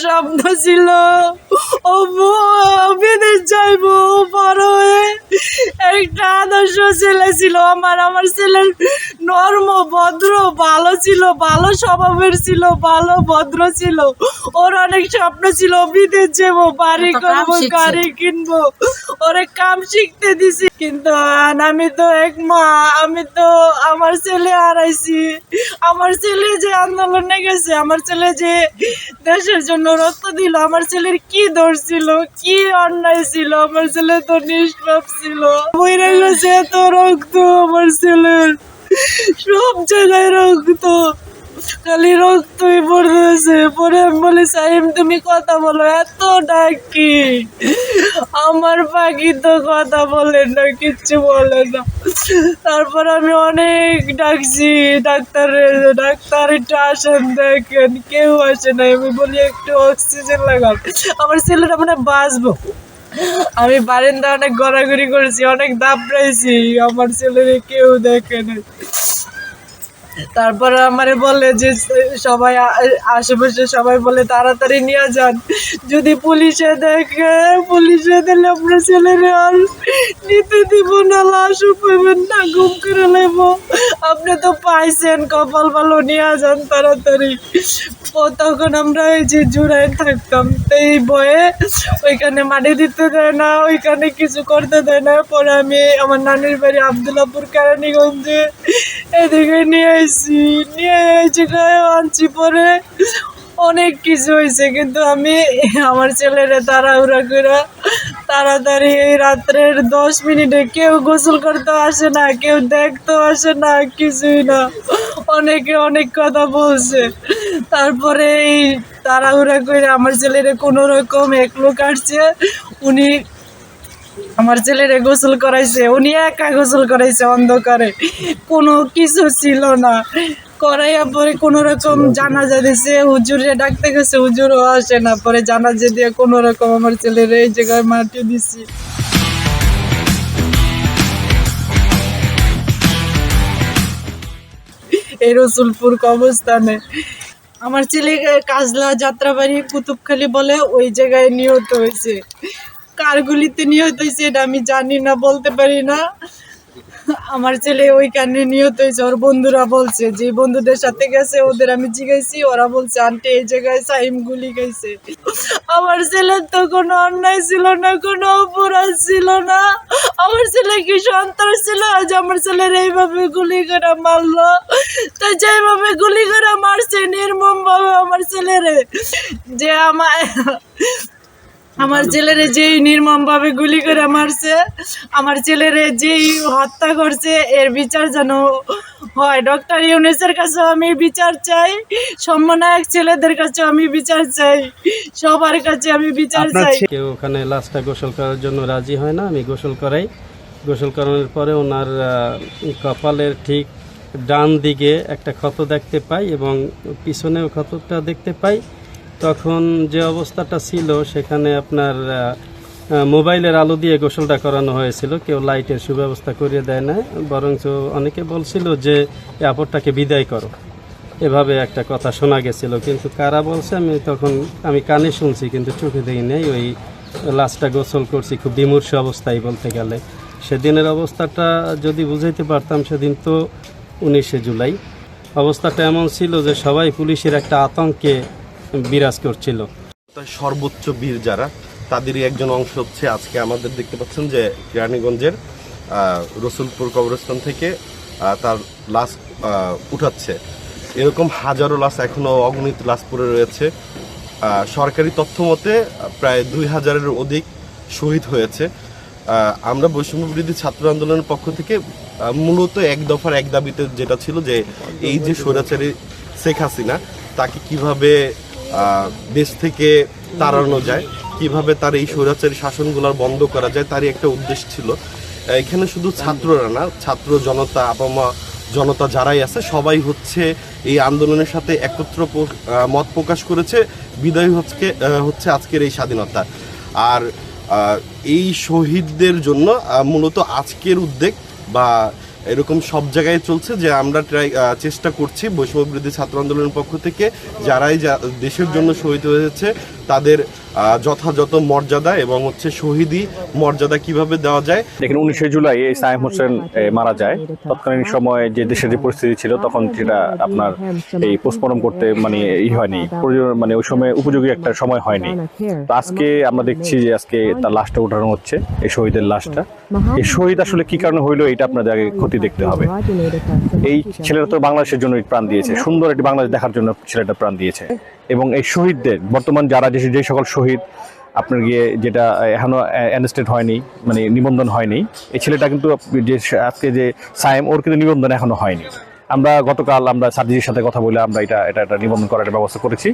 স্বপ্ন ছিল ও বিদেশ যাইব বড় হয়ে। একটা আদর্শ ছেলে ছিল আমার ছেলের নর্ম ভদ্র ভালো ছিল, ভালো স্বভাবের ছিল, ভালো ভদ্র ছিল। ওর অনেক স্বপ্ন ছিল বিদেশ যাবো, বাড়ি করবো, গাড়ি কিনবো, ওরে কাম শিখতে দিছি। কিন্তু আমি তো এক মা, আমি তো আমার ছেলে হারাইছি। আমার ছেলে যে আন্দোলনে গেছে, আমার ছেলে যে দেশের জন্য রক্ত দিল, আমার ছেলের কি দোষ ছিল, কি অন্যায় ছিল? আমার ছেলে তো নিষ্পাপ ছিল। বইরে গেছে এত রক্ত আমার ছেলের, সব জায়গায় রক্ত, খালি রক্তই পড়তেছে। পরে আমি বলি সাইম তুমি কথা বলো, এত ডাকি। আমার পাখি তো কথা বলে না, কিচ্ছু বলে না। তারপর আমি অনেক ডাকছি ডাক্তার একটু আসেন দেখেন, কেউ আসে না। আমি বলি একটু অক্সিজেন লাগান, আমার ছেলেটা মানে বাঁচবো। আমি বারান্দা অনেক ঘোরাঘুরি করেছি, অনেক দাপড়াইছি, আমার ছেলেরে কেউ দেখে না। তারপরে আমারে বলে যে সবাই আশেপাশে সবাই বলে তাড়াতাড়ি নিয়ে যান, যদি পুলিশে দেখে, পুলিশে দিলে আপনার ছেলেরে আর নিতে দিব না, লাশও পাবেন না, গুম করে নেব। আপনি তো পাইছেন, কপাল ভালো, নিয়ে যান তাড়াতাড়ি। ও তখন আমরা এই যে জুড়াই থাকতাম, তো এই ভয়ে ওইখানে মাটি দিতে দেয় না, ওইখানে কিছু করতে দেয় না। পরে আমি আমার নানির বাড়ি আবদুল্লাপুর কেরানীগঞ্জে এদিকে নিয়ে আসছি, নিয়ে এই জায়গায় আনছি। পরে অনেক কিছু হয়েছে, কিন্তু আমি আমার ছেলেরে তাড়াহুড়া করে তাড়াতাড়ি এই রাত্রের 10 মিনিটে, কেউ গোসল করতে আসে না, কেউ দেখতে আসে না, কিছুই না। অনেকে অনেক কথা বলছে। তারপরে এই তাড়াহুড়া করে আমার ছেলেরে কোনো রকম এক লোক আসছে, উনি আমার ছেলেরে গোসল করাইছে, উনি একা গোসল করাইছে অন্ধকারে, কোনো কিছু ছিল না। করাইয়া পরে কোনো রকম জানাজা দিছে, হুজুরে ডাকতে গেছে, হুজুরও আসে না। পরে জানাজা দিয়ে কোনো রকম আমার ছেলেরে এই জায়গায় মাটি দিছি। এই রসুলপুর কবরস্থানে আমার ছেলে কাজলা যাত্রাবাড়ি কুতুবখালী বলে ওই জায়গায় নিহত হয়েছে। কার গুলিতে নিহত হয়েছে এটা আমি জানি না, বলতে পারি না। আমার ছেলে ওইখানে নিহত হয়েছে, ওর বন্ধুরা বলছে, যে বন্ধুদের সাথে গেছে ওদের আমি জিজ্ঞাসি, ওরা বলছে আন্টি এই জায়গায় সাইম গুলি খাইছে। আমার ছেলের তো কোনো অন্যায় ছিল না, কোনো অপরাধ ছিল না। আমার ছেলে কি সন্তান ছিল যে আমার ছেলের এইভাবে গুলি করে মারলো? তো যেভাবে গুলি করে মারছে নির্মম ভাবে আমার ছেলেরে, যে আমার ছেলেরে যেই নির্মম ভাবে গুলি করে মারছে, আমার ছেলেরে যেই হত্যা করছে, এর বিচার যেন হয়। ডক্টর ইউনূসের কাছে আমি বিচার চাই, সমন্বয়ক ছেলেদের কাছে আমি বিচার চাই, সবার কাছে আমি বিচার চাই। কেউ ওখানে লাশটা গোসল করার জন্য রাজি হয় না, আমি গোসল করাই। গোসল করানোর পরে ওনার কপালের ঠিক ডান দিকে একটা ক্ষত দেখতে পাই এবং পিছনেও ক্ষতটা দেখতে পাই। তখন যে অবস্থাটা ছিল সেখানে আপনার মোবাইলের আলো দিয়ে গোসলটা করানো হয়েছিল, কেউ লাইটের সুব্যবস্থা করিয়ে দেয় না, বরঞ্চ অনেকে বলছিল যে এই আপদটাকে বিদায় করো, এভাবে একটা কথা শোনা গেছিল। কিন্তু কারা বলছে আমি কানে শুনছি, কিন্তু চোখে দেখি নেই। ওই লাশটা গোসল করছি খুব বিমূর্ষ অবস্থায় বলতে গেলে। সেদিনের অবস্থাটা যদি বুঝাইতে পারতাম, সেদিন তো 19শে জুলাই। অবস্থাটা এমন ছিল যে সবাই পুলিশের একটা আতঙ্কে বিরাজ করছিল। সর্বোচ্চ বীর যারা, তাদেরই একজন অংশ হচ্ছে আজকে আমাদের দেখতে পাচ্ছেন যে কেরানীগঞ্জের রসুলপুর কবরস্থান থেকে তার লাশ উঠাচ্ছে। এরকম হাজারো লাশ এখনও অগণিত লাশ পড়ে রয়েছে। সরকারি তথ্য মতে প্রায় 2000-এর অধিক শহীদ হয়েছে। আমরা বৈষম্য বিরোধী ছাত্র আন্দোলনের পক্ষ থেকে মূলত এক দফার এক দাবিতে যেটা ছিল যে এই যে স্বৈরাচারী শেখ হাসিনা, তাকে কিভাবে দেশ থেকে তাড়ানো যায়, কিভাবে তার এই স্বৈরাচারী শাসনগুলোর বন্ধ করা যায়, তারই একটা উদ্দেশ্য ছিল। এখানে শুধু ছাত্ররা না, ছাত্র জনতা, আপামা জনতা যারাই আছে সবাই হচ্ছে এই আন্দোলনের সাথে একত্র মত প্রকাশ করেছে। বিদায় হচ্ছে আজকের এই স্বাধীনতা। আর এই শহীদদের জন্য মূলত আজকের উদ্যোগ বা এরকম সব জায়গায় চলছে যে আমরা চেষ্টা করছি বৈষম্য বিরোধী ছাত্র আন্দোলনের পক্ষ থেকে যারাই দেশের জন্য শহীদ হয়েছে তাদের যথাযথ মর্যাদা এবং হচ্ছে শহীদি মর্যাদা কিভাবে দেওয়া যায়। দেখেন 19 জুলাই এই সায়েম হোসেন মারা যায়। তৎকালীন সময়ে যে দেশের যে পরিস্থিতি ছিল তখন সেটা আপনার এই পোস্টমর্টম করতে মানে হয়নি, মানে ওই সময় উপযোগী একটা সময় হয়নি। তো আজকে আমরা দেখছি যে আজকে তার লাশটা উঠানো হচ্ছে, এই শহীদের লাশটা। এই শহীদ আসলে কি কারণে হইলো এটা আপনাদের আগে ক্ষতি দেখতে হবে। এই ছেলেটা তো বাংলাদেশের জন্য প্রাণ দিয়েছে, সুন্দর একটি বাংলাদেশ দেখার জন্য ছেলেটা প্রাণ দিয়েছে। এবং এই শহীদদের বর্তমান যারা যে সকল শহীদ আপনার গিয়ে যেটা এখনো অ্যানেস্টেড হয়নি, মানে নিবন্ধন হয়নি, এই ছেলেটা কিন্তু যে আজকে যে সায়েম ওর কিন্তু নিবন্ধন এখনো হয়নি। আমরা গতকাল আমরা সার্জির সাথে কথা বলে আমরা এটা নিবন্ধন করার ব্যবস্থা করেছি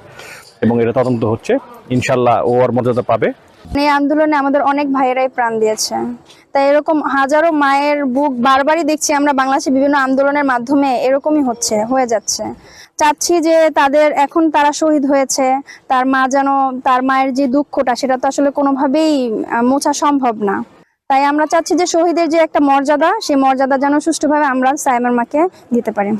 এবং এটা তদন্ত হচ্ছে, ইনশাল্লাহ ও ওর মর্যাদা পাবে। এই আন্দোলনে আমাদের অনেক ভাইয়েরাই প্রাণ দিয়েছে, তাই এরকম হাজারো মায়ের বুক বারবারই দেখছি আমরা বাংলাদেশে বিভিন্ন আন্দোলনের মাধ্যমে এরকমই হয়ে যাচ্ছে। চাচ্ছি যে এখন তারা শহীদ হয়েছে, তার মা যেন তার মায়ের যে দুঃখটা সেটা তো আসলে কোনোভাবেই মোছা সম্ভব না। তাই আমরা চাচ্ছি যে শহীদের যে একটা মর্যাদা, সেই মর্যাদা যেন সুষ্ঠুভাবে আমরা সায়েমের মাকে দিতে পারি।